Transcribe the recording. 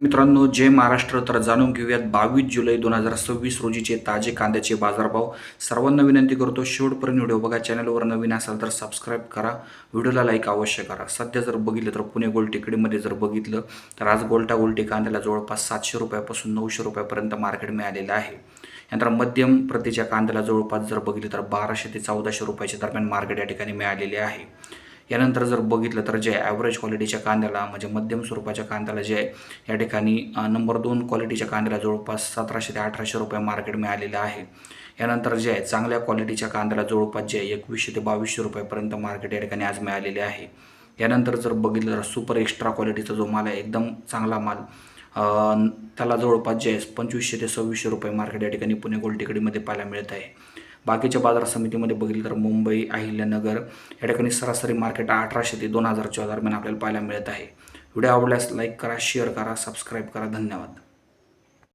मित्रांनो, जय महाराष्ट्र. तर जाणून घेऊयात 22 जुलै 2026 रोजीचे ताजे कांद्याचे बाजारभाव. सर्वांना विनंती करतो शेवटपर्यंत व्हिडिओ बघा. चॅनलवर नवीन असाल तर सबस्क्राईब करा, व्हिडिओला लाईक अवश्य करा. सध्या जर बघितलं तर पुणे गोल्ड टेकडीमध्ये जर बघितलं तर आज गोल्टी कांद्याला जवळपास 700 रुपयापासून 900 रुपयापर्यंत मार्केट मिळालेलं आहे. यानंतर मध्यम प्रतीच्या कांद्याला जवळपास जर बघितलं तर 1200 ते 1400 रुपयाच्या दरम्यान मार्केट या ठिकाणी मिळालेले आहे. यानंतर जर बघितलं तर जे ॲव्हरेज क्वालिटीच्या कांद्याला म्हणजे मध्यम स्वरूपाच्या कांद्याला जे या ठिकाणी नंबर 2 क्वालिटीच्या कांद्याला जवळपास 1700 ते 1800 रुपये मार्केट मिळालेलं आहे. यानंतर जे आहे चांगल्या क्वालिटीच्या कांद्याला जवळपास जे 2100 ते 2200 रुपयापर्यंत मार्केट या ठिकाणी आज मिळालेले आहे. यानंतर जर बघितलं तर सुपर एक्स्ट्रा क्वालिटीचा जो माल आहे एकदम चांगला माल त्याला जवळपास जे आहे 2500 ते 2600 रुपये मार्केट या ठिकाणी पुणे गोल्ड टेकडीमध्ये पाहायला मिळत आहे. बाकीच्या बाजार समितीमध्ये बघितलं तर मुंबई, अहिल्यानगर या ठिकाणी सरासरी मार्केट 1800 ते 2000च्या दरम्यान आपल्याला पाहायला मिळत आहे. व्हिडिओ आवडल्यास लाईक करा, शेअर करा, सबस्क्राईब करा. धन्यवाद.